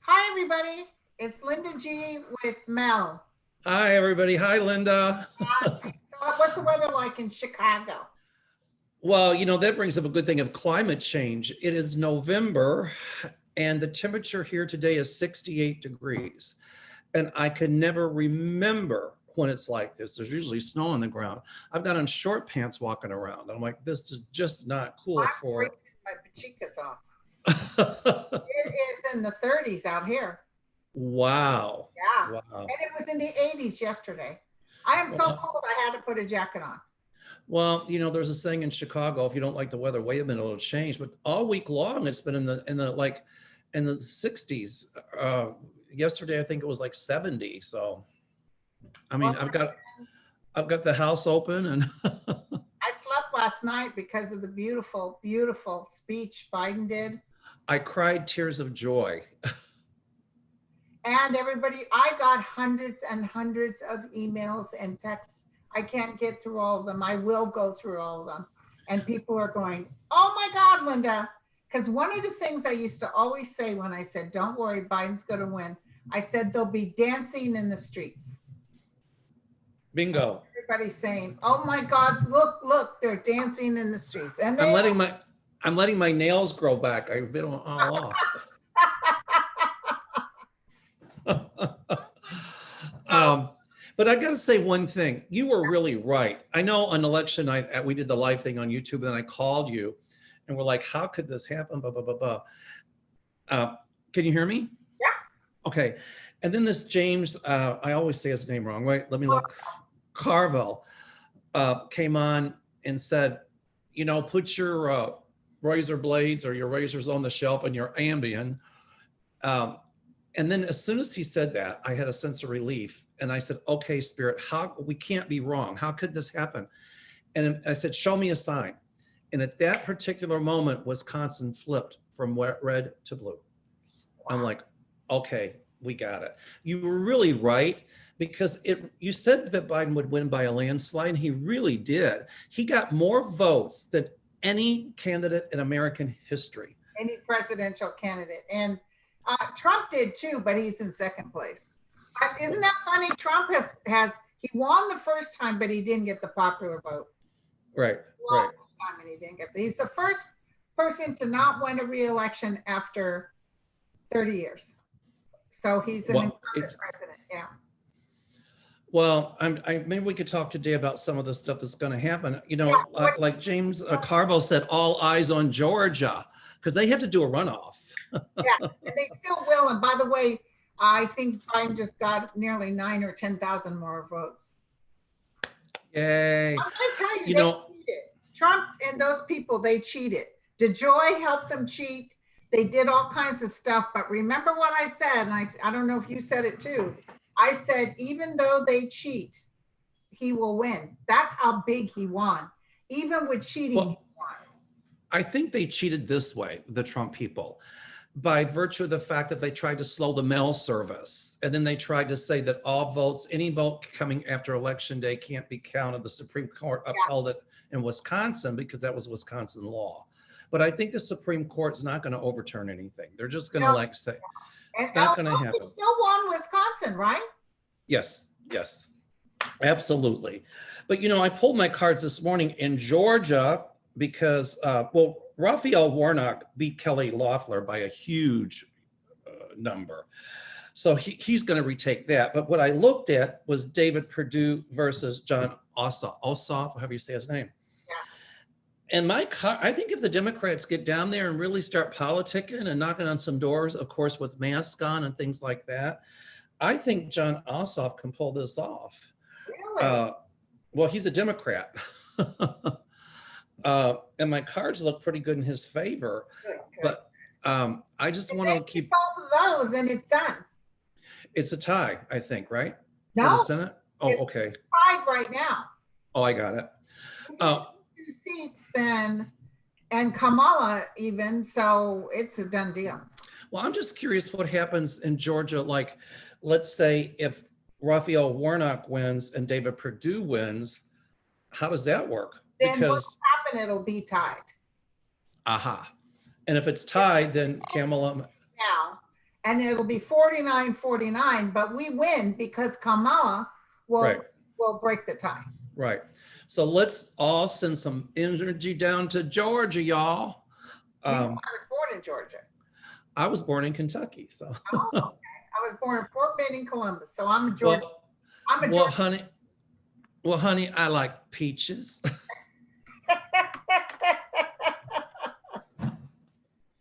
Hi, everybody. It's Linda G with Mel. Hi, everybody. Hi, Linda. So, what's the weather like in Chicago? Well, that brings up a good thing of climate change. It is November, and the temperature here today is 68 degrees. And I can never remember when it's like this. There's usually snow on the ground. I've got on short pants walking around. I'm like, this is just not cool I'm for. freezing my pachikas off. It is in the 30s out here. Wow. Yeah. Wow. And it was in the 80s yesterday. I am so Well, cold, I had to put a jacket on. well, there's a saying in Chicago, if you don't like the weather, wait a minute, it'll change. But all week long, it's been in the 60s. Yesterday, I think it was like 70. So, I mean, Well, I've got the house open, and I slept last night because of the beautiful, beautiful speech Biden did. I cried tears of joy. And everybody, I got hundreds and hundreds of emails and texts. I can't get through all of them. I will go through all of them. And people are going, oh my God, Linda. Because one of the things I used to always say when I said, don't worry, Biden's going to win, I said, they'll be dancing in the streets. Bingo. Everybody's saying, oh my God, look, they're dancing in the streets. And I'm they letting my nails grow back. I've been all off. But I got to say one thing. You were really right. I know on election night, we did the live thing on YouTube, and then I called you, and we're like, how could this happen? Blah, blah, blah, blah. Can you hear me? Yeah. Okay. And then this James, I always say his name wrong, right? Let me look. Carville came on and said, put your razor blades or your razors on the shelf and your Ambien. And then as soon as he said that, I had a sense of relief. And I said, okay, Spirit, we can't be wrong. How could this happen? And I said, show me a sign. And at that particular moment, Wisconsin flipped from red to blue. I'm like, okay, we got it. You were really right, because you said that Biden would win by a landslide, and he really did. He got more votes than any candidate in American history. Any presidential candidate. And Trump did too, but he's in second place. Isn't that funny? Trump he won the first time, but he didn't get the popular vote. Right. He lost this time and he didn't get he's the first person to not win a re-election after 30 years. So he's an incumbent president. Yeah. Well, maybe we could talk today about some of the stuff that's going to happen. Like James Carville said, all eyes on Georgia, because they have to do a runoff. Yeah, and they still will. And by the way, I think Biden just got nearly 9,000 or 10,000 more votes. Yay. I'm going to tell you, they cheated. Trump and those people, they cheated. DeJoy helped them cheat. They did all kinds of stuff. But remember what I said, and I don't know if you said it too. I said, even though they cheat, he will win. That's how big he won. Even with cheating, he won. I think they cheated this way, the Trump people, by virtue of the fact that they tried to slow the mail service. And then they tried to say that any vote coming after Election Day can't be counted. The Supreme Court upheld it in Wisconsin because that was Wisconsin law. But I think the Supreme Court's not going to overturn anything. They're just going to say, it's not going to happen. He still won Wisconsin, right? Yes, absolutely. But, I pulled my cards this morning in Georgia because, Raphael Warnock beat Kelly Loeffler by a huge number. So he's going to retake that. But what I looked at was David Perdue versus Jon Ossoff, however you say his name. Yeah. And I think if the Democrats get down there and really start politicking and knocking on some doors, of course, with masks on and things like that, I think Jon Ossoff can pull this off. Really? Well, he's a Democrat. And my cards look pretty good in his favor. Good. But I just want to keep both of those, and it's done. It's a tie, I think, right? No. For the Senate? Oh, okay. Tied right now. Oh, I got it. 2 seats then, and Kamala even, so it's a done deal. Well, I'm just curious what happens in Georgia. Like, let's say if Raphael Warnock wins and David Perdue wins, how does that work? Then what'll happen, it'll be tied. Aha. And if it's tied, then Kamala. Now, and it'll be 49-49, but we win because Kamala will break the tie. Right. So let's all send some energy down to Georgia, y'all. I was born in Georgia. I was born in Kentucky, so. Oh, okay. I was born in Fort Benning, Columbus, so I'm a Georgia. Well, honey, I like peaches.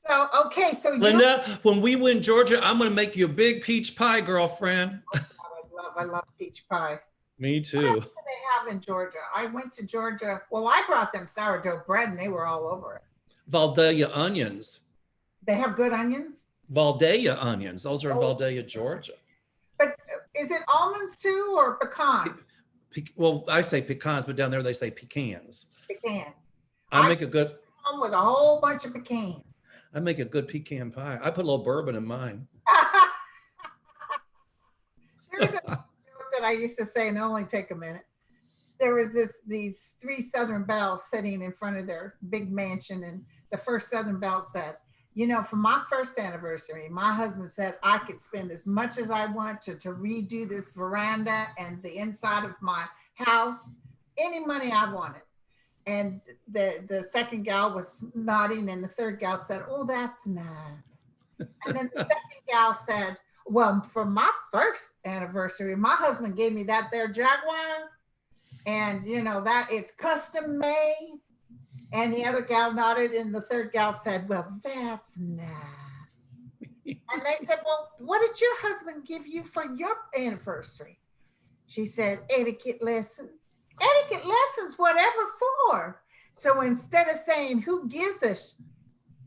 So, okay, so Linda, when we win Georgia, I'm going to make you a big peach pie, girlfriend. I love peach pie. Me too. What else do they have in Georgia? I went to Georgia. Well, I brought them sourdough bread and they were all over it. Valdeia onions. They have good onions? Valdeia onions. Those are in Valdeia, Georgia. But is it almonds too or pecans? Well, I say pecans, but down there they say pecans. Pecans. I make a good. With a whole bunch of pecans. I make a good pecan pie. I put a little bourbon in mine. There's a joke that I used to say, and it'll only take a minute. There was these 3 Southern belles sitting in front of their big mansion, and the first Southern belle said, you know, for my first anniversary, my husband said I could spend as much as I want to redo this veranda and the inside of my house, any money I wanted. And the second gal was nodding, and the third gal said, oh, that's nice. And then the second gal said, well, for my first anniversary, my husband gave me that there Jaguar, and you know that it's custom made. And the other gal nodded, and the third gal said, well, that's nice. And they said, well, what did your husband give you for your anniversary? She said, etiquette lessons. Etiquette lessons, whatever for. So instead of saying, who gives a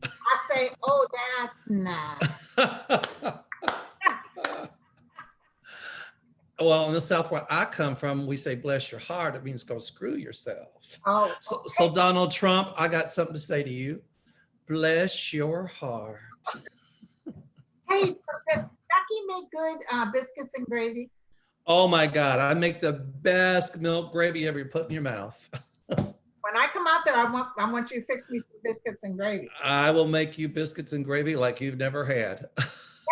I say, oh, that's nice. Well, in the South where I come from, we say, bless your heart. It means go screw yourself. Oh, okay. So Donald Trump, I got something to say to you. Bless your heart. Hey, so does Becky make good biscuits and gravy? Oh my God, I make the best milk gravy you ever put in your mouth. When I come out there, I want you to fix me some biscuits and gravy. I will make you biscuits and gravy like you've never had.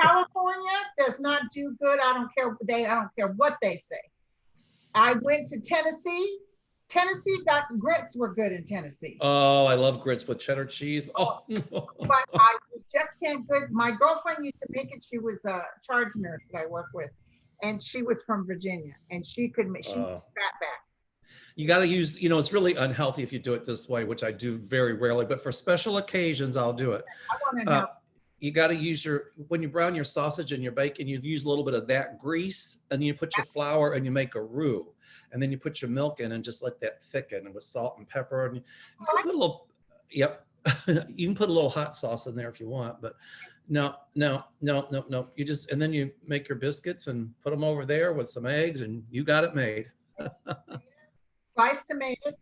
California does not do good. I don't care what they say. I went to Tennessee. Tennessee got grits were good in Tennessee. Oh, I love grits with cheddar cheese. Oh, but I just can't good. My girlfriend used to make it. She was a charge nurse that I worked with, and she was from Virginia, and she could make fat back. You got to use, you know, it's really unhealthy if you do it this way, which I do very rarely, but for special occasions, I'll do it. I want to know. You got to use when you brown your sausage and your bacon, you use a little bit of that grease, and you put your flour and you make a roux, and then you put your milk in and just let that thicken, and with salt and pepper. And you can put a little, yep, you can put a little hot sauce in there if you want, but no. You just, and then you make your biscuits and put them over there with some eggs, and you got it made. Sliced tomatoes.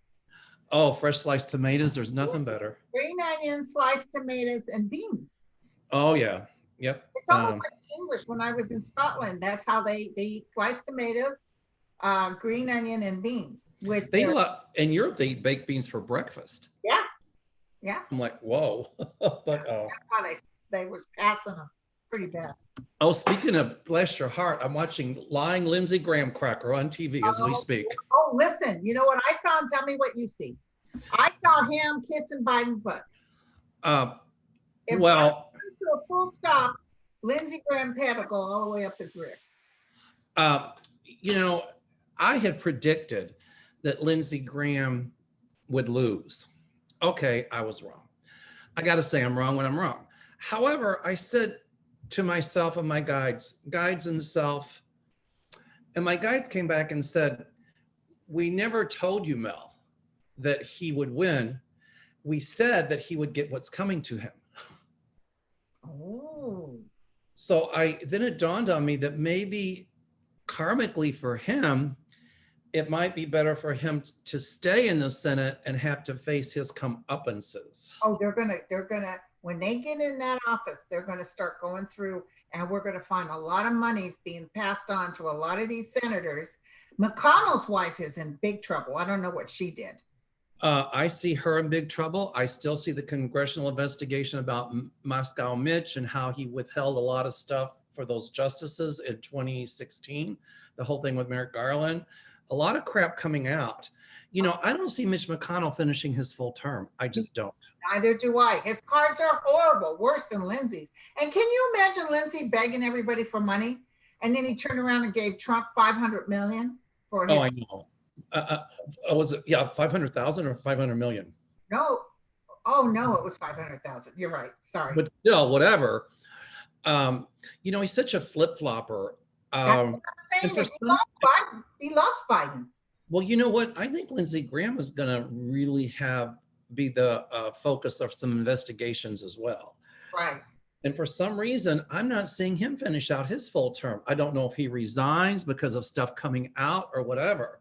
Oh, fresh sliced tomatoes. There's nothing better. Green onions, sliced tomatoes, and beans. Oh yeah, yep. It's almost like English. When I was in Scotland, that's how they eat sliced tomatoes, green onion, and beans. In Europe, they eat baked beans for breakfast. Yes. Yeah. I'm like, whoa. But that's why they was passing them pretty bad. Oh, speaking of bless your heart, I'm watching Lying Lindsey Graham cracker on TV as we speak. Oh, listen, you know what I saw, and tell me what you see. I saw him kissing Biden's butt. Well, to a full stop, Lindsey Graham's head will go all the way up his rear. You know, I had predicted that Lindsey Graham would lose. Okay, I was wrong. I got to say I'm wrong when I'm wrong. However, I said to myself and my guides and self, and my guides came back and said, we never told you, Mel, that he would win. We said that he would get what's coming to him. Oh. So then it dawned on me that maybe karmically for him, it might be better for him to stay in the Senate and have to face his comeuppances. Oh, they're gonna, when they get in that office, they're gonna start going through, and we're gonna find a lot of monies being passed on to a lot of these senators. McConnell's wife is in big trouble. I don't know what she did. I see her in big trouble. I still see the congressional investigation about Moscow Mitch and how he withheld a lot of stuff for those justices in 2016, the whole thing with Merrick Garland. A lot of crap coming out. You know, I don't see Mitch McConnell finishing his full term. I just don't. Neither do I. His cards are horrible, worse than Lindsey's. And can you imagine Lindsey begging everybody for money? And then he turned around and gave Trump $500 million for his. Oh, I know. Was it, 500,000 or 500 million? No. Oh, no, it was 500,000. You're right. Sorry. But still, whatever. You know, he's such a flip-flopper. That's what I'm saying. He loves Biden. Well, you know what? I think Lindsey Graham is going to really be the focus of some investigations as well. Right. And for some reason, I'm not seeing him finish out his full term. I don't know if he resigns because of stuff coming out or whatever.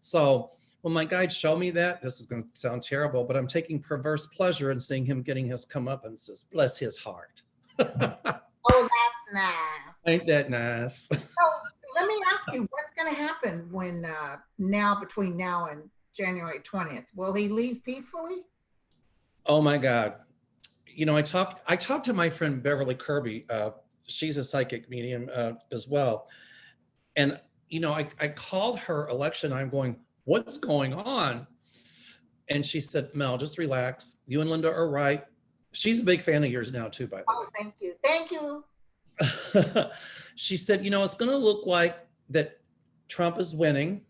So when my guides show me that, this is going to sound terrible, but I'm taking perverse pleasure in seeing him getting his comeuppance. Bless his heart. Oh, that's nice. Ain't that nice? So let me ask you, what's going to happen when between now and January 20th? Will he leave peacefully? Oh my God. You know, I talked to my friend Beverly Kirby. She's a psychic medium as well. And, you know, I called her election. I'm going, what's going on? And she said, Mel, just relax. You and Linda are right. She's a big fan of yours now too, by the way. Oh, thank you. Thank you. She said, you know, it's going to look like that Trump is winning.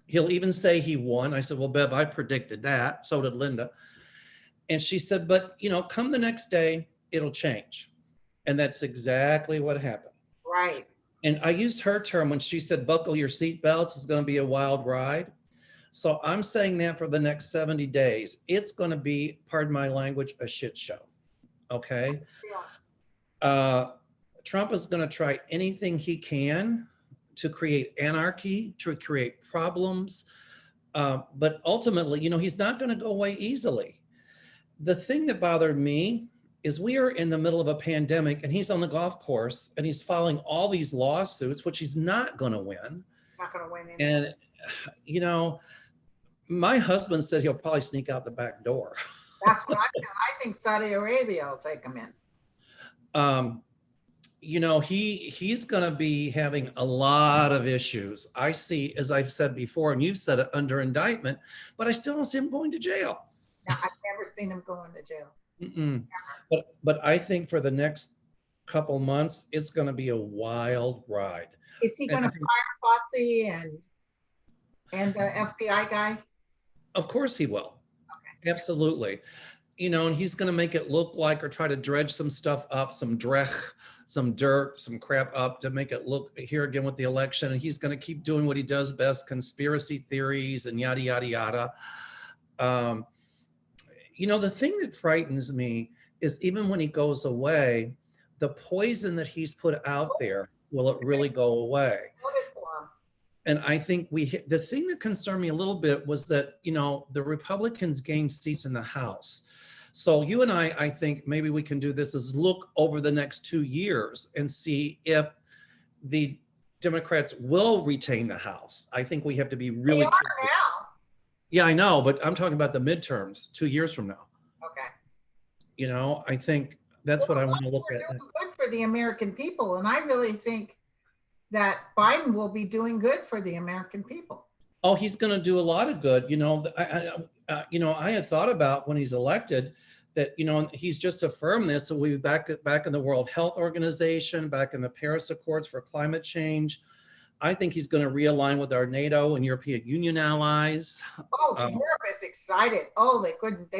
He'll even say he won. I said, well, Bev, I predicted that. So did Linda. And she said, but, you know, come the next day, it'll change. And that's exactly what happened. Right. And I used her term when she said, buckle your seatbelts, it's going to be a wild ride. So I'm saying that for the next 70 days, it's going to be, pardon my language, a shit show. Okay. Yeah. Trump is going to try anything he can to create anarchy, to create problems. But ultimately, you know, he's not going to go away easily. The thing that bothered me is we are in the middle of a pandemic and he's on the golf course and he's filing all these lawsuits, which he's not going to win. Not going to win. And, you know, my husband said he'll probably sneak out the back door. That's what I feel. I think Saudi Arabia will take him in. You know, he's going to be having a lot of issues. I see, as I've said before, and you've said it, under indictment, but I still don't see him going to jail. No, I've never seen him going to jail. But I think for the next couple months, it's going to be a wild ride. Is he going to fire Fossey and the FBI guy? Of course he will. Okay. Absolutely. You know, and he's going to make it look like, or try to dredge some stuff up, some dreck, some dirt, some crap up to make it look, here again with the election. And he's going to keep doing what he does best, conspiracy theories and yada, yada, yada. You know, the thing that frightens me is even when he goes away, the poison that he's put out there, will it really go away? And I think the thing that concerned me a little bit was that, you know, the Republicans gained seats in the House. So you and I think maybe we can do this, is look over the next 2 years and see if the Democrats will retain the House. I think we have to be really careful. Now. Yeah, I know, but I'm talking about the midterms 2 years from now. Okay. You know, I think that's what I want to look at. Doing good for the American people, and I really think that Biden will be doing good for the American people. Oh, he's going to do a lot of good. You know, I had thought about when he's elected that, you know, he's just affirmed this. So we'll be back in the World Health Organization, back in the Paris Accords for climate change. I think he's going to realign with our NATO and European Union allies. Oh, Europe is excited. Oh, they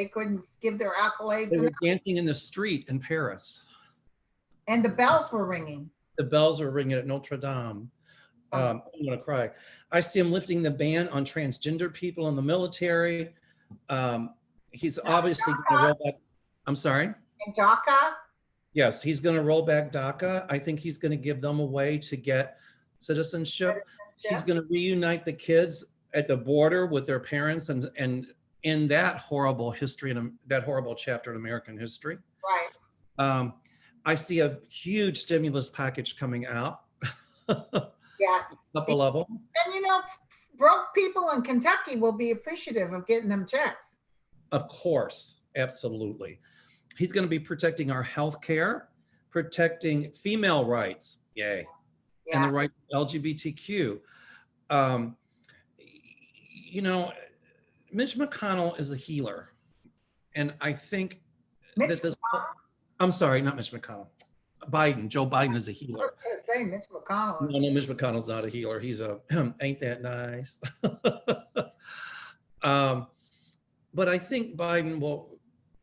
couldn't give their accolades. They were dancing in the street in Paris. And the bells were ringing. The bells were ringing at Notre Dame. I'm going to cry. I see him lifting the ban on transgender people in the military. He's obviously going to roll back. I'm sorry? In DACA? Yes, he's going to roll back DACA. I think he's going to give them a way to get citizenship. He's going to reunite the kids at the border with their parents and in that horrible history and that horrible chapter in American history. Right. I see a huge stimulus package coming out. Yes. Couple of them. And you know, broke people in Kentucky will be appreciative of getting them checks. Of course, absolutely. He's going to be protecting our health care, protecting female rights, yay, Yeah. and the right LGBTQ. You know, Mitch McConnell is a healer. And I think Mitch that McConnell? I'm sorry, not Mitch McConnell. Biden, Joe Biden is a I healer. was going to say Mitch McConnell. No, Mitch McConnell's not a healer. He's a, ain't that nice? But I think Biden will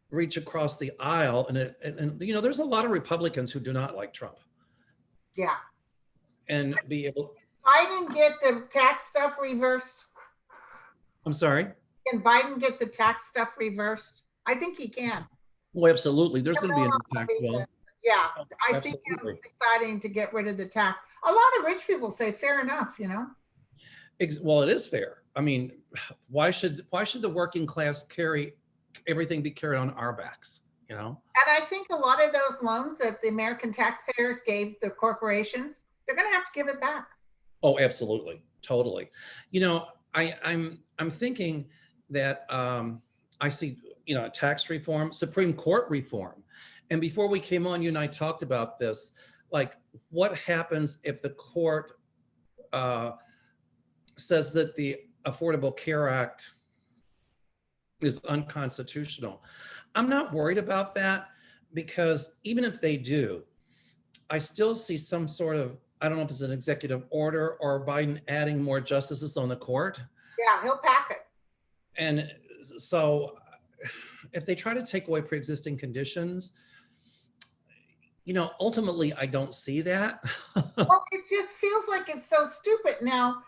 reach across the aisle, and you know, there's a lot of Republicans who do not like Trump. Yeah. And be able. Biden get the tax stuff reversed? I'm sorry? Can Biden get the tax stuff reversed? I think he can. Oh, absolutely. There's going to be an impact bill. Yeah, Oh, I see him deciding to get rid of the tax. A lot of rich people say fair enough, you know? Well, it is fair. I mean, why should the working class carry everything be carried on our backs, you know? And I think a lot of those loans that the American taxpayers gave the corporations, they're going to have to give it back. Oh, absolutely. Totally. You know, I'm thinking that I see, you know, tax reform, Supreme Court reform. And before we came on, you and I talked about this, like what happens if the court says that the Affordable Care Act is unconstitutional. I'm not worried about that because even if they do, I still see some sort of, I don't know if it's an executive order or Biden adding more justices on the court. Yeah, he'll pack it. And so if they try to take away pre-existing conditions, you know, ultimately, I don't see that. Well, it just feels like it's so stupid. Now,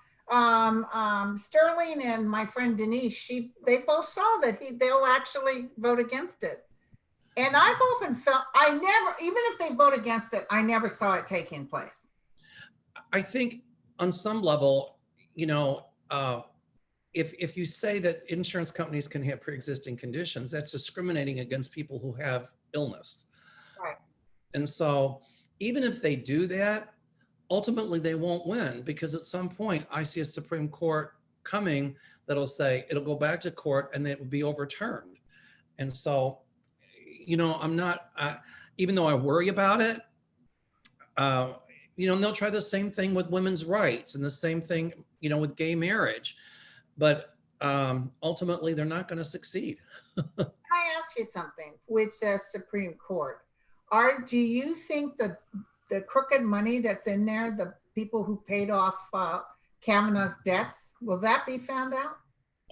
Sterling and my friend Denise, they both saw that they'll actually vote against it. And I've often felt, even if they vote against it, I never saw it taking place. I think on some level, you know, if you say that insurance companies can have pre-existing conditions, that's discriminating against people who have illness. Right. And so even if they do that, ultimately they won't win because at some point I see a Supreme Court coming that'll say it'll go back to court and it will be overturned. And so, you know, I'm not, even though I worry about it, you know, and they'll try the same thing with women's rights and the same thing, you know, with gay marriage, but ultimately they're not going to succeed. Can I ask you something with the Supreme Court? Do you think the crooked money that's in there, the people who paid off Kavanaugh's debts, will that be found out?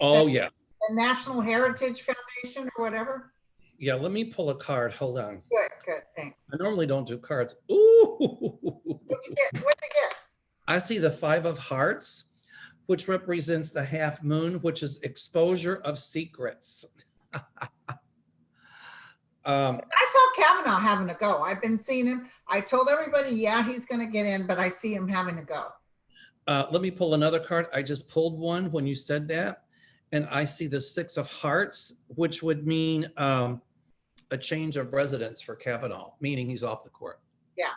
Oh, yeah. The National Heritage Foundation or whatever? Yeah, let me pull a card. Hold on. Good, thanks. I normally don't do cards. Ooh. What'd you get? I see the 5 of Hearts, which represents the half moon, which is exposure of secrets. I saw Kavanaugh having a go. I've been seeing him. I told everybody, yeah, he's going to get in, but I see him having a go. Let me pull another card. I just pulled one when you said that. And I see the 6 of Hearts, which would mean a change of residence for Kavanaugh, meaning he's off the court. Yeah.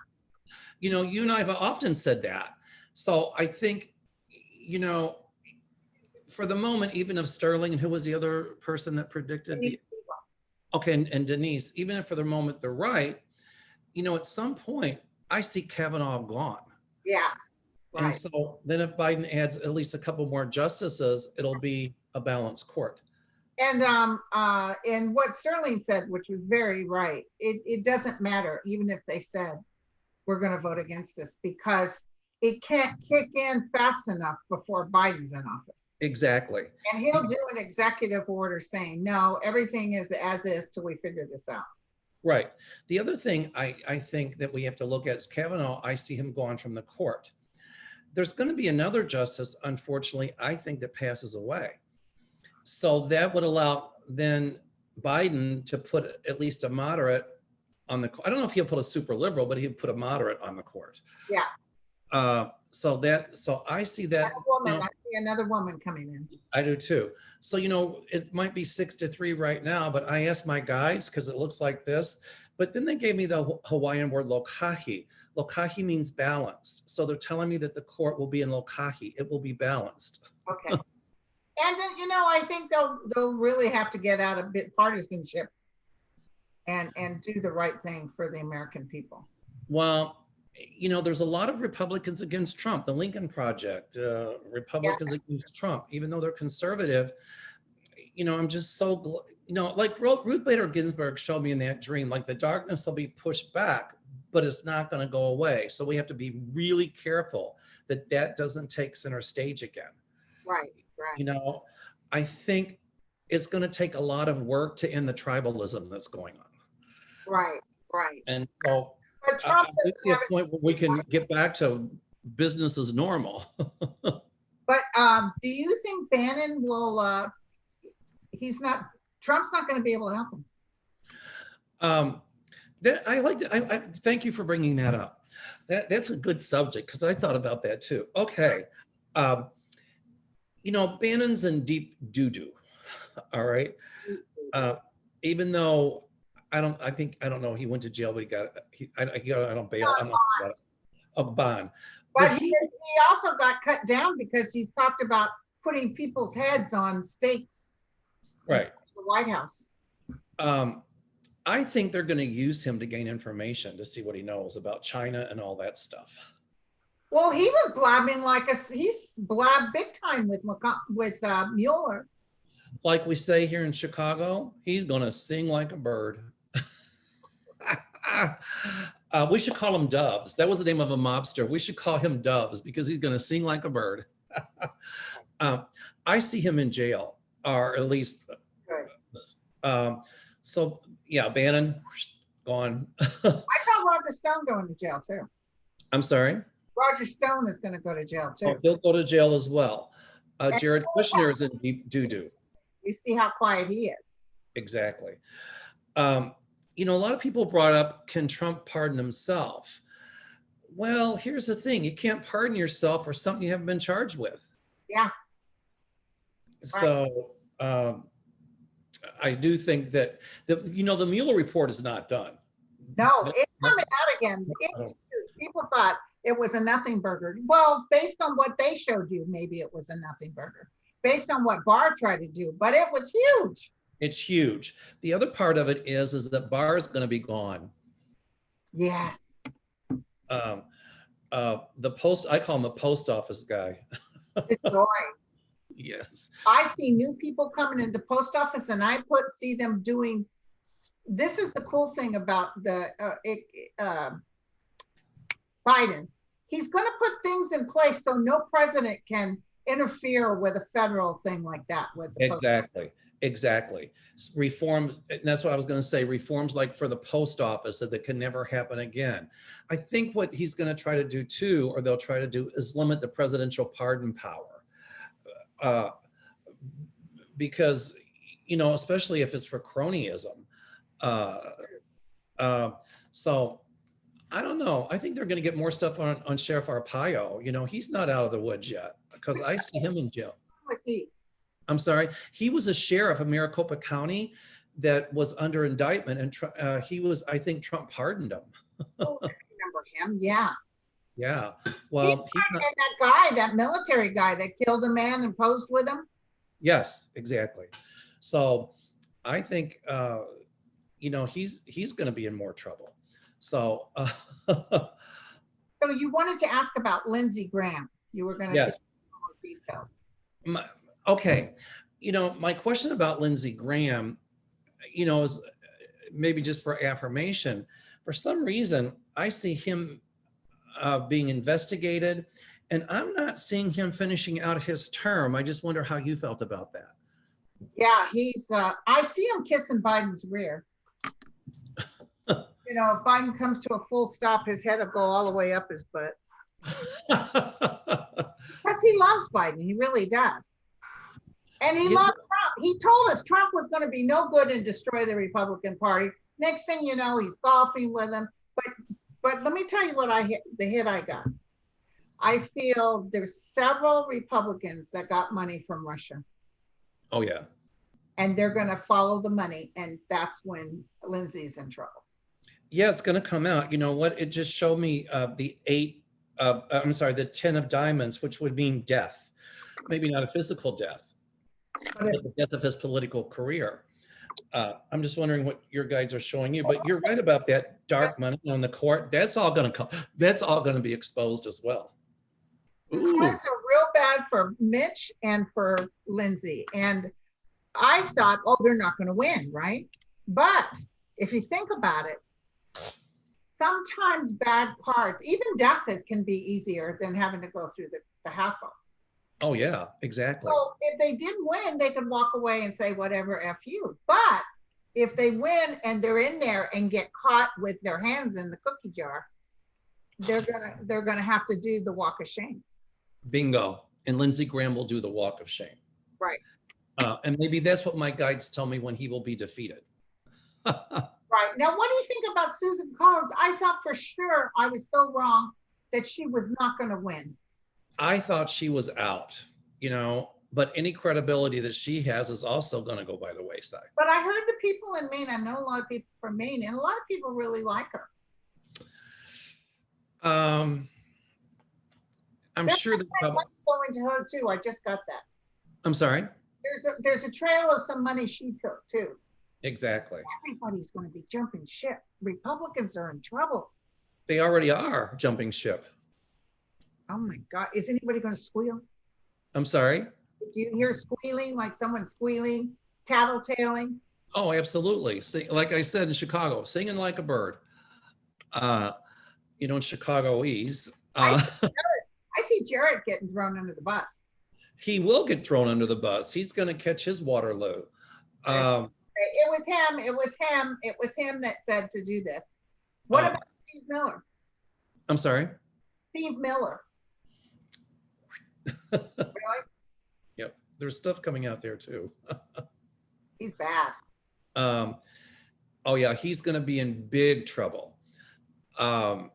You know, you and I have often said that. So I think, you know, for the moment, even if Sterling, and who was the other person that predicted? Okay, and Denise, even if for the moment they're right, you know, at some point, I see Kavanaugh gone. Yeah. Right. And so then if Biden adds at least a couple more justices, it'll be a balanced court. And what Sterling said, which was very right, it doesn't matter, even if they said, we're going to vote against this, because it can't kick in fast enough before Biden's in office. Exactly. And he'll do an executive order saying, no, everything is as is till we figure this out. Right. The other thing I think that we have to look at is Kavanaugh. I see him gone from the court. There's going to be another justice, unfortunately, I think, that passes away. So that would allow then Biden to put at least a moderate on the court. I don't know if he'll put a super liberal, but he'd put a moderate on the court. Yeah. So I see that. Woman, you know, I see another woman coming in. I do too. So, you know, it might be 6-3 right now, but I asked my guys, because it looks like this, But then they gave me the Hawaiian word lokahi. Lokahi means balanced. So they're telling me that the court will be in lokahi. It will be balanced. Okay. And I think they'll really have to get out of bit partisanship and do the right thing for the American people. Well, there's a lot of Republicans against Trump. The Lincoln Project, Republicans against Trump, even though they're conservative. I'm just so, like Ruth Bader Ginsburg showed me in that dream, like the darkness will be pushed back, but it's not going to go away. So we have to be really careful that doesn't take center stage again. Right. I think it's going to take a lot of work to end the tribalism that's going on. Right. And so but Trump I see a point where we can get back to business as normal. But do you think Bannon will, Trump's not going to be able to help him? I thank you for bringing that up. That's a good subject because I thought about that too. Okay. Bannon's in deep doo-doo. All right. Even though I don't know. He went to jail, but he got bail. I'm not about it. A bond. But he also got cut down because he's talked about putting people's heads on stakes. Right. The White House. I think they're going to use him to gain information to see what he knows about China and all that stuff. Well, he was blabbing he's blabbed big time with Mueller. Like we say here in Chicago, he's going to sing like a bird. We should call him Doves. That was the name of a mobster. We should call him Doves because he's going to sing like a bird. I see him in jail, or at least. So yeah, Bannon gone. I saw Roger Stone going to jail too. I'm sorry. Roger Stone is going to go to jail too. Oh, he'll go to jail as well. Jared Kushner is in deep doo-doo. You see how quiet he is. Exactly. A lot of people brought up, can Trump pardon himself? Well, here's the thing. You can't pardon yourself for something you haven't been charged with. Yeah. So I do think that, the Mueller report is not done. No, it's coming out again. It's huge. People thought it was a nothing burger. Well, based on what they showed you, maybe it was a nothing burger. Based on what Barr tried to do, but it was huge. It's huge. The other part of it is that Barr is going to be gone. Yes. I call him the post office guy. It's boring. Yes. I see new people coming into the post office, and I see them doing. This is the cool thing about the Biden. He's going to put things in place so no president can interfere with a federal thing like that. Exactly. Reforms, and that's what I was going to say, reforms like for the post office that can never happen again. I think what he's going to try to do too, or they'll try to do, is limit the presidential pardon power. Because, especially if it's for cronyism. So I don't know. I think they're going to get more stuff on Sheriff Arpaio. He's not out of the woods yet because I see him in jail. Who was he? I'm sorry. He was a sheriff of Maricopa County that was under indictment, and I think Trump pardoned him. Oh, I remember him. Yeah. Yeah. Well, that military guy that killed a man and posed with him. Yes, exactly. So I think, he's going to be in more trouble. So. So you wanted to ask about Lindsey Graham. You were going to get more details. Okay. My question about Lindsey Graham, is maybe just for affirmation. For some reason, I see him being investigated, and I'm not seeing him finishing out his term. I just wonder how you felt about that. Yeah, I see him kissing Biden's rear. If Biden comes to a full stop, his head will go all the way up his butt. Because he loves Biden. He really does. And he loves Trump. He told us Trump was going to be no good and destroy the Republican Party. Next thing you know, he's golfing with him. But let me tell you the hit I got. I feel there's several Republicans that got money from Russia. Oh, yeah. And they're going to follow the money. And that's when Lindsey's in trouble. Yeah, it's going to come out. You know what? It just showed me the 10 of diamonds, which would mean death. Maybe not a physical death, but the death of his political career. I'm just wondering what your guides are showing you, but you're right about that dark money on the court. That's all going to come. That's all going to be exposed as well. The cards are real bad for Mitch and for Lindsey. And I thought, oh, they're not going to win, right? But if you think about it, sometimes bad cards, even death can be easier than having to go through the hassle. Oh, yeah, exactly. So if they did win, they could walk away and say, whatever, F you. But if they win and they're in there and get caught with their hands in the cookie jar, they're gonna have to do the walk of shame. Bingo. And Lindsey Graham will do the walk of shame. Right. And maybe that's what my guides tell me when he will be defeated. Right. Now, what do you think about Susan Collins? I thought for sure I was so wrong that she was not going to win. I thought she was out, but any credibility that she has is also going to go by the wayside. But I heard the people in Maine, I know a lot of people from Maine, and a lot of people really like her. I'm sure that probably going to her too. I just got that. I'm sorry? There's a trail of some money she took too. Exactly. Everybody's going to be jumping ship. Republicans are in trouble. They already are jumping ship. Oh my God. Is anybody going to squeal? I'm sorry? Do you hear squealing, like someone squealing, tattletaling? Oh, absolutely. Like I said in Chicago, singing like a bird. In Chicagoese. I see Jared getting thrown under the bus. He will get thrown under the bus. He's going to catch his Waterloo. It was him that said to do this. What about Steve Miller? I'm sorry? Steve Miller. Really? Yep. There's stuff coming out there too. He's bad. Oh yeah, he's going to be in big trouble. I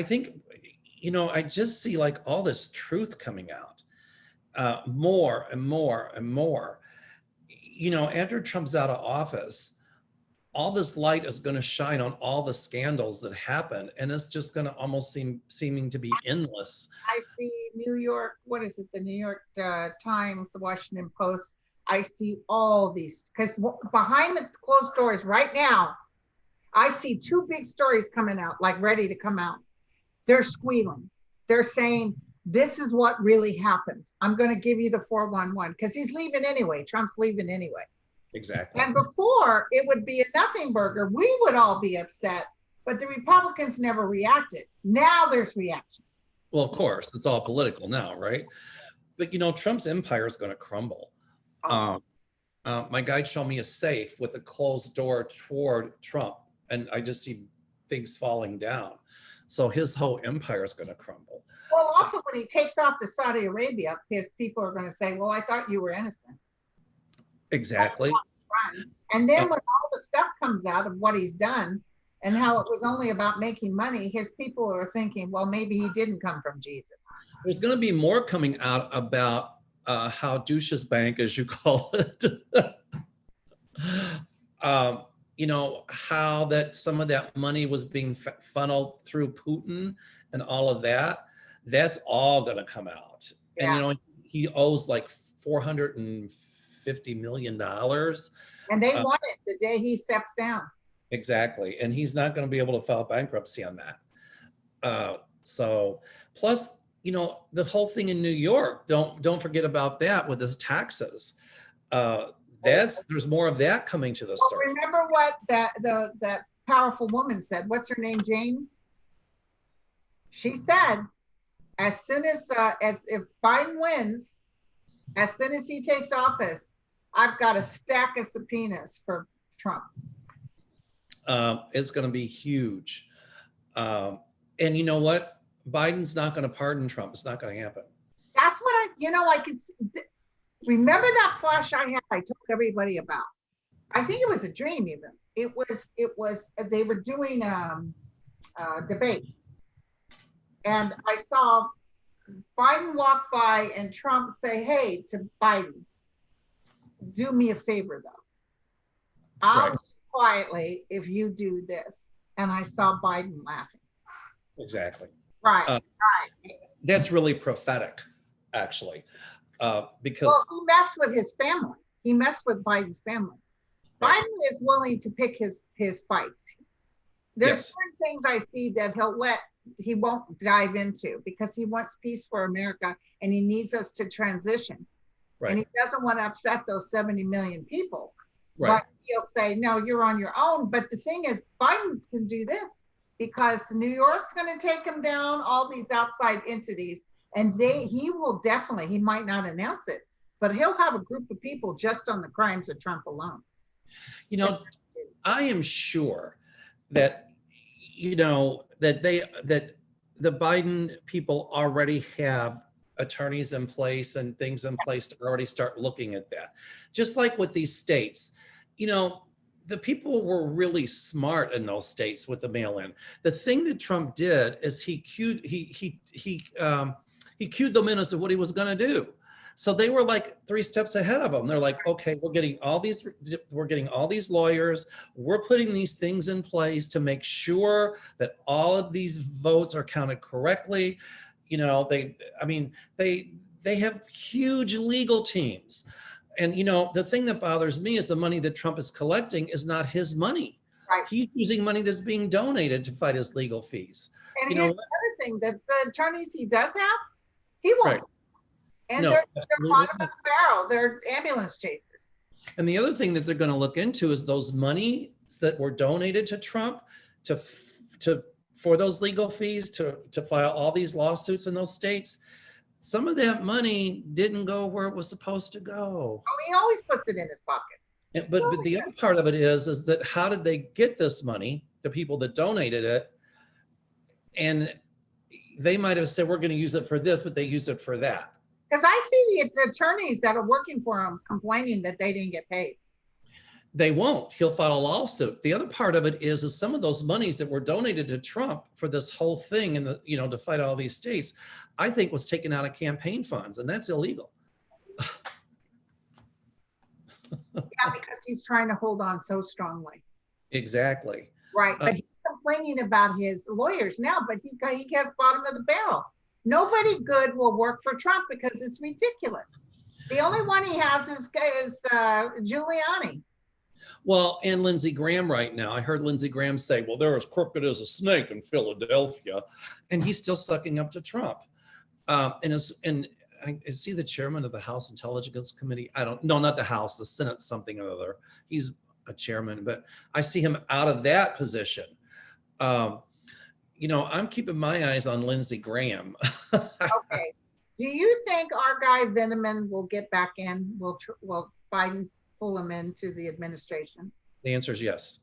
think, I just see like all this truth coming out, more and more and more. After Trump's out of office, all this light is going to shine on all the scandals that happened, and it's just going to almost seeming to be endless. I see New York, what is it? The New York Times, the Washington Post. I see all these, because behind the closed doors right now, I see two big stories coming out, like ready to come out. They're squealing. They're saying, this is what really happened. I'm going to give you the 411 because he's leaving anyway. Trump's leaving anyway. Exactly. And before it would be a nothing burger, we would all be upset, but the Republicans never reacted. Now there's reaction. Well, of course, it's all political now, right? But Trump's empire is going to crumble. My guide showed me a safe with a closed door toward Trump, and I just see things falling down. So his whole empire is going to crumble. Well, also when he takes off to Saudi Arabia, his people are going to say, well, I thought you were innocent. Exactly. And then when all the stuff comes out of what he's done and how it was only about making money, his people are thinking, well, maybe he didn't come from Jesus. There's going to be more coming out about how douche's bank, as you call it, how that some of that money was being funneled through Putin and all of that. That's all going to come out. Yeah. And, he owes like $450 million. And they want it the day he steps down. Exactly. And he's not going to be able to file bankruptcy on that. So plus, the whole thing in New York, don't forget about that with his taxes. There's more of that coming to the surface. Remember what that powerful woman said? What's her name, James? She said, as soon as if Biden wins, as soon as he takes office, I've got a stack of subpoenas for Trump. It's going to be huge. And you know what? Biden's not going to pardon Trump. It's not going to happen. That's what I could remember that flash I told everybody about. I think it was a dream even. It was, they were doing a debate. And I saw Biden walk by and Trump say, hey, to Biden, do me a favor though. quietly if you do this. And I saw Biden laughing. Exactly. Right, right. That's really prophetic, actually, because. Well, he messed with his family. He messed with Biden's family. Right. Biden is willing to pick his fights. There's Yes. certain things I see that he won't dive into because he wants peace for America and he needs us to transition. Right. And he doesn't want to upset those 70 million people. Right. But he'll say, no, you're on your own. But the thing is, Biden can do this because New York's going to take him down, all these outside entities. And he will definitely, he might not announce it, but he'll have a group of people just on the crimes of Trump alone. You know, I am sure that, that the Biden people already have attorneys in place and things in place to already start looking at that. Just like with these states, the people were really smart in those states with the mail-in. The thing that Trump did is he cued them in as to what he was going to do. So they were like 3 steps ahead of him. They're like, okay, we're getting all these lawyers. We're putting these things in place to make sure that all of these votes are counted correctly. They have huge legal teams. And, the thing that bothers me is the money that Trump is collecting is not his money. Right. He's using money that's being donated to fight his legal fees. And here's the other thing, that the attorneys he does have, he won't. Right. And they're bottom of the barrel. They're ambulance chasers. And the other thing that they're going to look into is those monies that were donated to Trump for those legal fees to file all these lawsuits in those states. Some of that money didn't go where it was supposed to go. Oh, he always puts it in his pocket. But the other part of it is that how did they get this money? The people that donated it, and they might have said, we're going to use it for this, but they used it for that. Because I see the attorneys that are working for him complaining that they didn't get paid. They won't. He'll file a lawsuit. The other part of it is some of those monies that were donated to Trump for this whole thing and to fight all these states, I think was taken out of campaign funds, and that's illegal. Yeah, because he's trying to hold on so strongly. Exactly. Right. But he's complaining about his lawyers now, but he gets bottom of the barrel. Nobody good will work for Trump because it's ridiculous. The only one he has is Giuliani. Well, and Lindsey Graham right now. I heard Lindsey Graham say, well, they're as crooked as a snake in Philadelphia. And he's still sucking up to Trump. Is he the chairman of the House Intelligence Committee? No, not the House, the Senate something or other. He's a chairman, but I see him out of that position. I'm keeping my eyes on Lindsey Graham. Okay. Do you think our guy Veneman will get back in? Will Biden pull him into the administration? The answer is yes.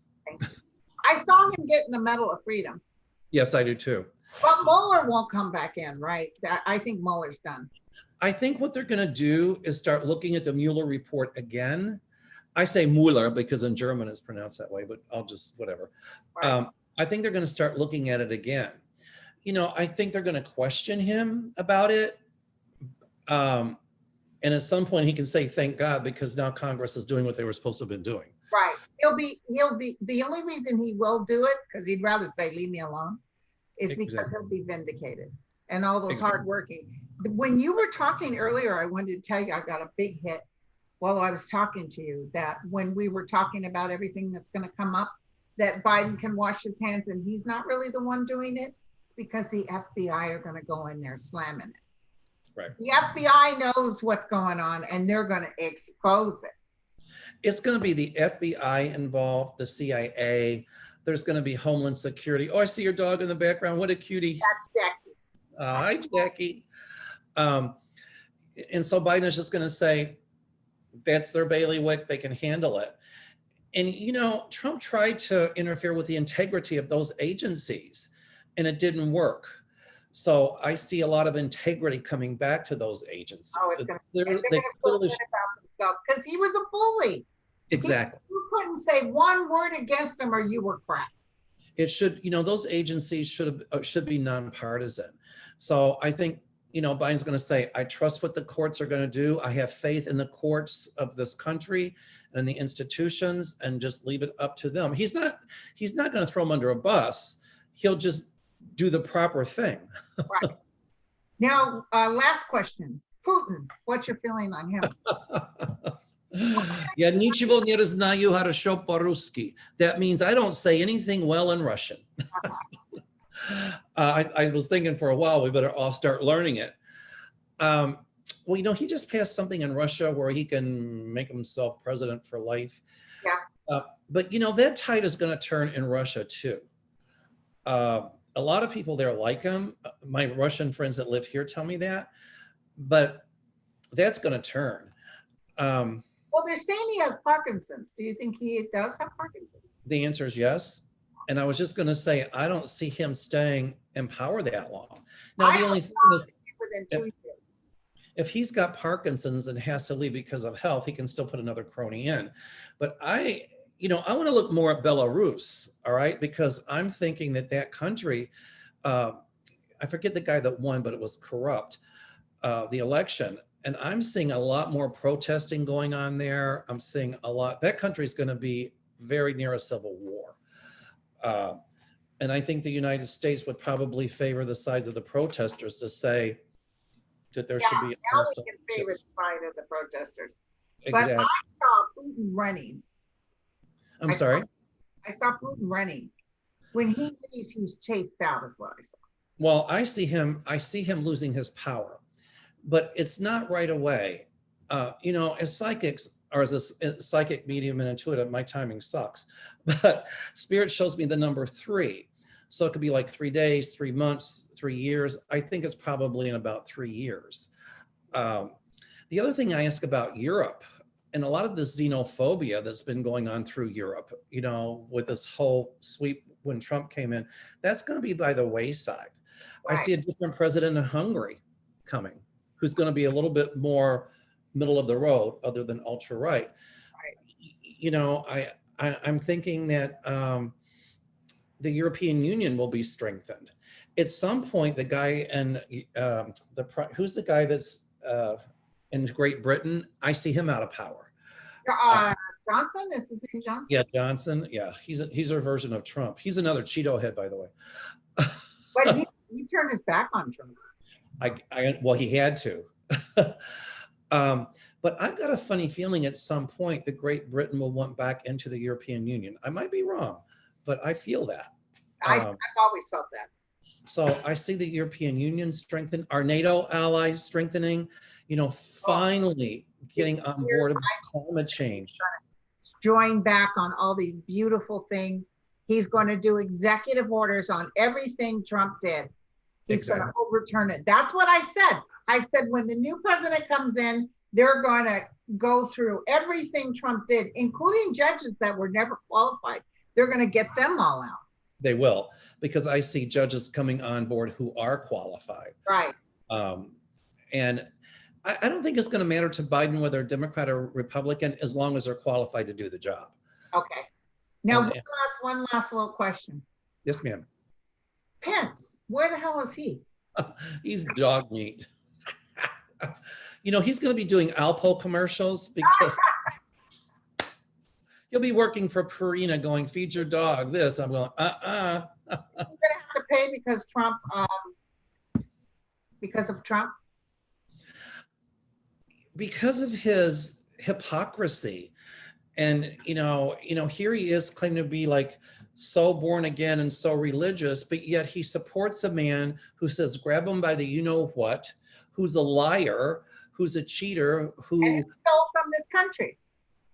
I saw him getting the Medal of Freedom. Yes, I do too. But Mueller won't come back in, right? I think Mueller's done. I think what they're going to do is start looking at the Mueller report again. I say Mueller because in German it's pronounced that way, but I'll just, whatever. Right. I think they're going to start looking at it again. I think they're going to question him about it. And at some point he can say, thank God, because now Congress is doing what they were supposed to have been doing. Right. He'll be, the only reason he will do it, because he'd rather say, leave me alone, is because he'll be vindicated. And all those hardworking. When you were talking earlier, I wanted to tell you, I got a big hit while I was talking to you, that when we were talking about everything that's going to come up, that Biden can wash his hands and he's not really the one doing it. It's because the FBI are going to go in there slamming it. Right. The FBI knows what's going on and they're going to expose it. It's going to be the FBI involved, the CIA. There's going to be Homeland Security. Oh, I see your dog in the background. What a cutie. That's Jackie. Hi, Jackie. And so Biden is just going to say, that's their bailiwick. They can handle it. And, Trump tried to interfere with the integrity of those agencies, and it didn't work. So I see a lot of integrity coming back to those agencies. Oh, they're going to feel good about themselves because he was a bully. Exactly. You couldn't say one word against him or you were crap. It should, those agencies should be nonpartisan. So I think, Biden's going to say, I trust what the courts are going to do. I have faith in the courts of this country and in the institutions, and just leave it up to them. He's not going to throw them under a bus. He'll just do the proper thing. Right. Now, last question. Putin, what's your feeling on him? Ja niczego nie znаю хорошо по-русски. That means I don't say anything well in Russian. I was thinking for a while, we better all start learning it. Well, he just passed something in Russia where he can make himself president for life. Yeah. But that tide is going to turn in Russia too. A lot of people there like him. My Russian friends that live here tell me that, but that's going to turn. Well, they're saying he has Parkinson's. Do you think he does have Parkinson's? The answer is yes. And I was just going to say, I don't see him staying in power that long. Now, the only thing is, if he's got Parkinson's and has to leave because of health, he can still put another crony in. But I want to look more at Belarus, all right? Because I'm thinking that country, I forget the guy that won, but it was corrupt, the election. And I'm seeing a lot more protesting going on there. I'm seeing a lot, that country is going to be very near a civil war. And I think the United States would probably favor the sides of the protesters to say that there should be. Now we can favor the side of the protesters. Exactly. But I saw Putin running. I'm sorry? I saw Putin running. When he leaves, he's chased out, is what I saw. Well, I see him losing his power, but it's not right away. As psychics, or as a psychic medium and intuitive, my timing sucks, but Spirit shows me the number 3. So it could be like 3 days, 3 months, 3 years. I think it's probably in about 3 years. The other thing I ask about Europe, and a lot of this xenophobia that's been going on through Europe, with this whole sweep when Trump came in, that's going to be by the wayside. Right. I see a different president in Hungary coming, who's going to be a little bit more middle of the road, other than ultra right. I'm thinking that the European Union will be strengthened. At some point, the guy in who's the guy that's in Great Britain? I see him out of power. Johnson, is his name Johnson? Yeah, Johnson. Yeah, he's our version of Trump. He's another Cheeto head, by the way. But he turned his back on Trump. Well, he had to. But I've got a funny feeling at some point that Great Britain will want back into the European Union. I might be wrong, but I feel that. I've always felt that. So I see the European Union strengthen, our NATO allies strengthening, finally getting on board with climate change. Join back on all these beautiful things. He's going to do executive orders on everything Trump did. He's going to overturn it. That's what I said. I said, when the new president comes in, they're going to go through everything Trump did, including judges that were never qualified. They're going to get them all out. They will, because I see judges coming on board who are qualified. Right. And I don't think it's going to matter to Biden whether they're Democrat or Republican, as long as they're qualified to do the job. Okay. Now, one last little question. Yes, ma'am. Pence, where the hell is he? He's dog meat. He's going to be doing Alpo commercials, because he'll be working for Purina going, feed your dog this. I'm going, You're going to have to pay because Trump, because of Trump? Because of his hypocrisy. And, here he is claiming to be like so born again and so religious, but yet he supports a man who says, grab him by the you-know-what, who's a liar, who's a cheater, who stole from this country.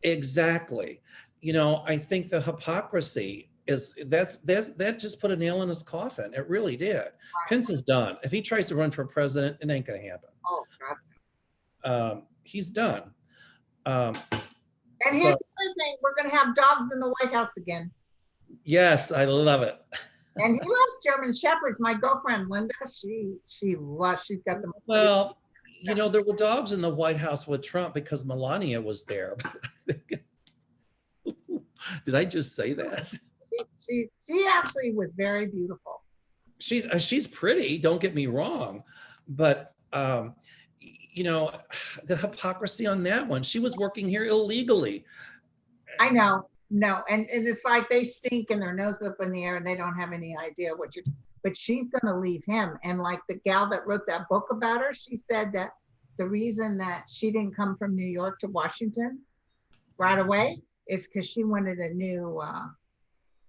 Exactly. I think the hypocrisy is that just put a nail in his coffin. It really did. Right. Pence is done. If he tries to run for president, it ain't going to happen. Oh, God. He's done. And here's the other thing: we're going to have dogs in the White House again. Yes, I love it. And he loves German Shepherds. My girlfriend Linda, she's got them. Well, there were dogs in the White House with Trump because Melania was there. Did I just say that? She actually was very beautiful. She's pretty, don't get me wrong, but Um, you know, the hypocrisy on that one. She was working here illegally. I know, no, and it's like they stink and their nose up in the air and they don't have any idea what you're. But she's gonna leave him. And like the gal that wrote that book about her, she said that the reason that she didn't come from New York to Washington right away is because she wanted a new.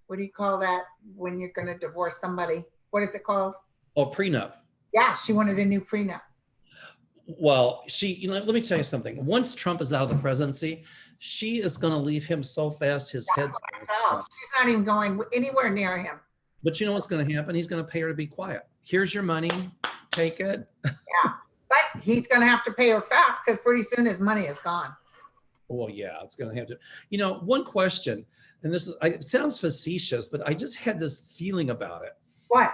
What do you call that when you're gonna divorce somebody? What is it called? Oh, prenup. Yeah, she wanted a new prenup. Well, let me tell you something. Once Trump is out of the presidency, she is going to leave him so fast his head's going to So she's not even going anywhere near him. But you know what's going to happen? He's going to pay her to be quiet. Here's your money. Take it. Yeah, but he's going to have to pay her fast because pretty soon his money is gone. Well, yeah, it's going to have to. One question, and it sounds facetious, but I just had this feeling about it. What?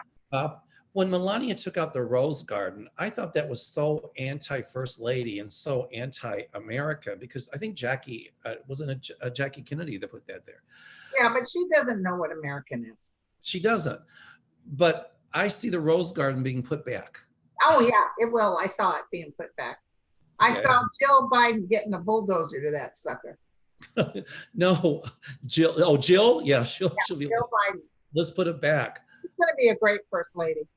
When Melania took out the Rose Garden, I thought that was so anti-First Lady and so anti-America, because I think Jackie, wasn't a Jackie Kennedy that put that there. Yeah, but she doesn't know what American is. She doesn't. But I see the Rose Garden being put back. Oh, yeah, it will. I saw it being put back. I saw Jill Biden getting a bulldozer to that sucker. No, Jill. Oh, Jill? Yeah, she'll be. Jill Biden. Let's put it back. She's going to be a great first lady.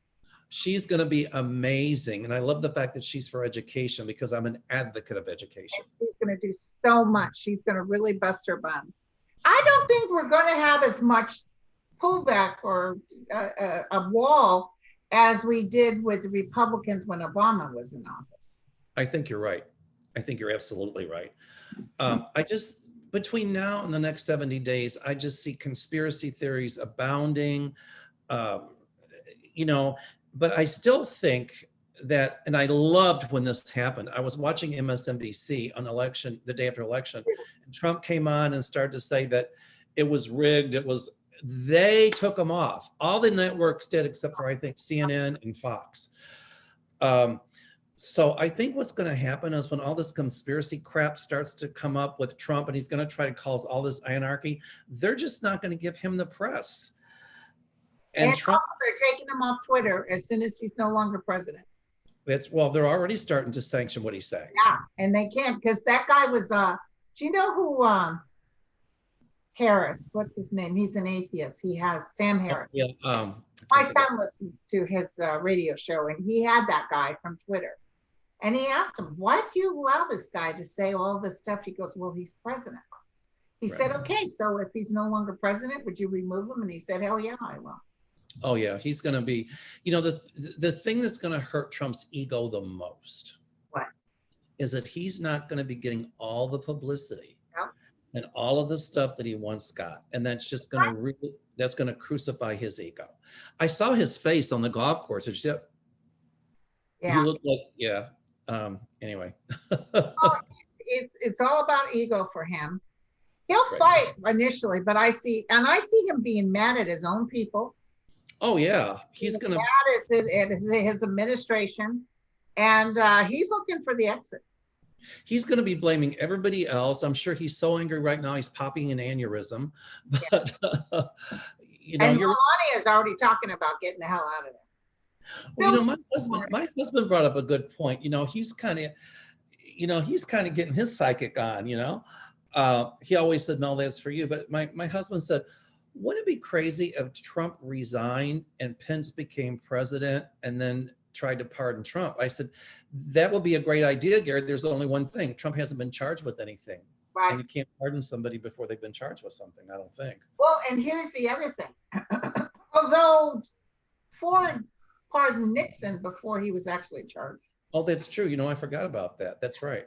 She's going to be amazing. And I love the fact that she's for education, because I'm an advocate of education. And she's going to do so much. She's going to really bust her buns. I don't think we're going to have as much pullback or a wall as we did with the Republicans when Obama was in office. I think you're right. I think you're absolutely right. Between now and the next 70 days, I just see conspiracy theories abounding. But I still think that, and I loved when this happened. I was watching MSNBC on the day after election, and Trump came on and started to say that it was rigged. They took them off. All the networks did, except for, I think, CNN and Fox. So I think what's going to happen is when all this conspiracy crap starts to come up with Trump, and he's going to try to cause all this anarchy, they're just not going to give him the press. And Trump, they're taking him off Twitter as soon as he's no longer president. They're already starting to sanction what he's saying. Yeah, and they can't, because that guy was, do you know who, Harris, what's his name? He's an atheist. He has Sam Harris. Yeah. My son listens to his radio show, and he had that guy from Twitter. And he asked him, why do you allow this guy to say all this stuff? He goes, well, he's president. He said, okay, so if he's no longer president, would you remove him? And he said, hell yeah, I will. Oh yeah, he's going to be, the thing that's going to hurt Trump's ego the most. What? Is that he's not going to be getting all the publicity. Yep. And all of the stuff that he once got. And that's just going to that's going to crucify his ego. I saw his face on the golf course. Yeah. He looked like, yeah. Anyway. It's all about ego for him. He'll fight initially, but I see him being mad at his own people. Oh yeah, he's gonna. Mad at his administration, and he's looking for the exit. He's going to be blaming everybody else. I'm sure he's so angry right now. He's popping an aneurysm. But and Melania is already talking about getting the hell out of there. Well, my husband brought up a good point. He's kind of getting his psychic on. He always said, "No, that's for you." But my husband said, wouldn't it be crazy if Trump resigned and Pence became president and then tried to pardon Trump? I said, that would be a great idea, Gary. There's only one thing. Trump hasn't been charged with anything. Right. And you can't pardon somebody before they've been charged with something, I don't think. Well, and here's the other thing. Although Ford pardoned Nixon before he was actually charged. Oh, that's true. I forgot about that. That's right.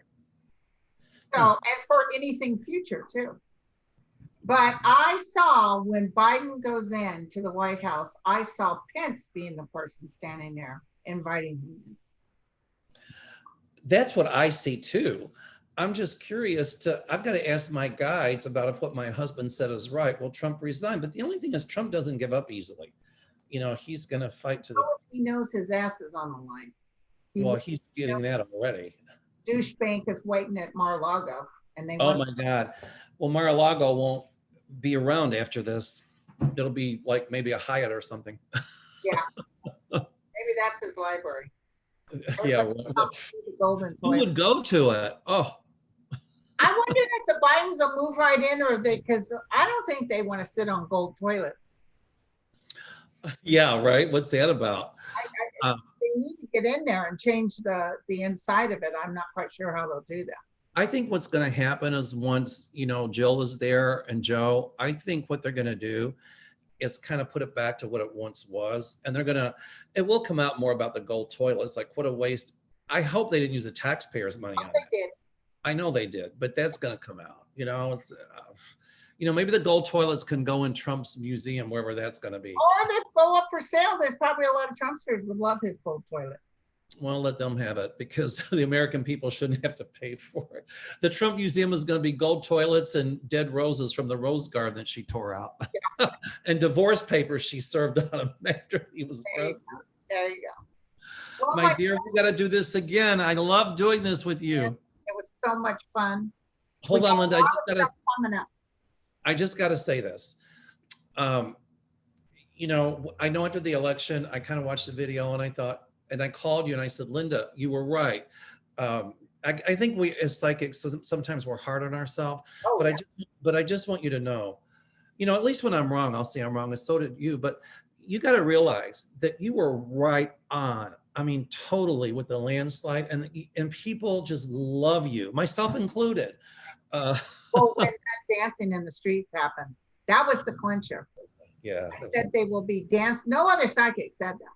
So, and for anything future too. But I saw when Biden goes into the White House, I saw Pence being the person standing there inviting him in. That's what I see too. I'm just curious I've got to ask my guides about if what my husband said is right. Well, Trump resigned, but the only thing is Trump doesn't give up easily. He's going to fight to the. He knows his ass is on the line. He's getting that already. Douchebank is waiting at Mar-a-Lago, and they. Oh my God! Well, Mar-a-Lago won't be around after this. It'll be like maybe a Hyatt or something. Yeah, maybe that's his library. Yeah. The golden Who toilet. would go to it? Oh, I wonder if the Bidens will move right in, or because I don't think they want to sit on gold toilets. yeah, right. What's that about? They need to get in there and change the inside of it. I'm not quite sure how they'll do that. I think what's going to happen is once, Jill is there and Joe, I think what they're going to do is kind of put it back to what it once was. And it will come out more about the gold toilets, like what a waste. I hope they didn't use the taxpayers' money on They that. did. I know they did, but that's going to come out, it's, maybe the gold toilets can go in Trump's museum, wherever that's going to be. Or they go up for sale. There's probably a lot of Trumpsters would love his gold toilet. Well, let them have it, because the American people shouldn't have to pay for it. The Trump Museum is going to be gold toilets and dead roses from the rose garden that she tore out, yeah. And divorce papers she served on him after he was president. There you go. Well, my dear, we got to do this again. I love doing this with you. It was so much fun. Hold on, Linda. I just got to say this. I know after the election, I kind of watched the video and I thought, and I called you and I said, Linda, you were right. I think we as psychics, sometimes we're hard on ourselves, but I just want you to know, at least when I'm wrong, I'll say I'm wrong, and so did you, but you got to realize that you were right on. I mean, totally, with the landslide, and people just love you, myself included. Well, when that dancing in the streets happened, that was the clincher. Yeah. I said they will be dance. No other psychic said that.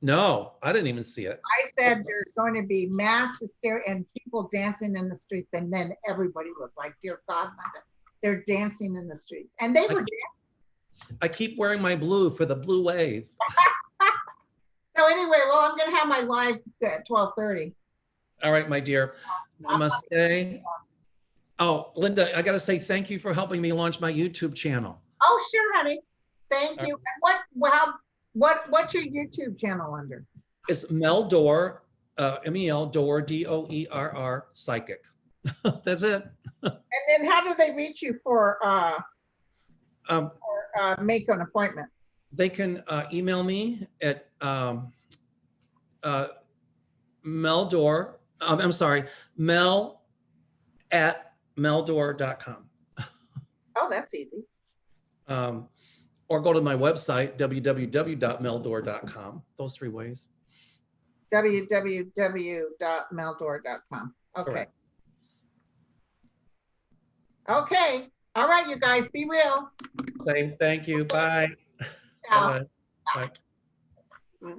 No, I didn't even see it. I said there's going to be mass hysteria and people dancing in the streets, and then everybody was like, "Dear God, they're dancing in the streets," and they were dancing. I keep wearing my blue for the blue wave. So anyway, well, I'm going to have my live at 12:30. All right, my dear. Namaste. Oh, Linda, I got to say thank you for helping me launch my YouTube channel. Oh, sure, honey. Thank you. What's your YouTube channel under? It's Mel Doerr, M-E-L Doerr, D-O-E-R-R, Psychic. That's it. And then how do they reach you for make an appointment? They can email me at Mel Doerr. I'm sorry, Mel@meldoerr.com. Oh, that's easy. Or go to my website, www.meldoerr.com. Those three ways. www.meldoerr.com. Okay. Correct. Okay. All right, you guys, be real. Same. Thank you. Bye. Ciao. Bye. Bye.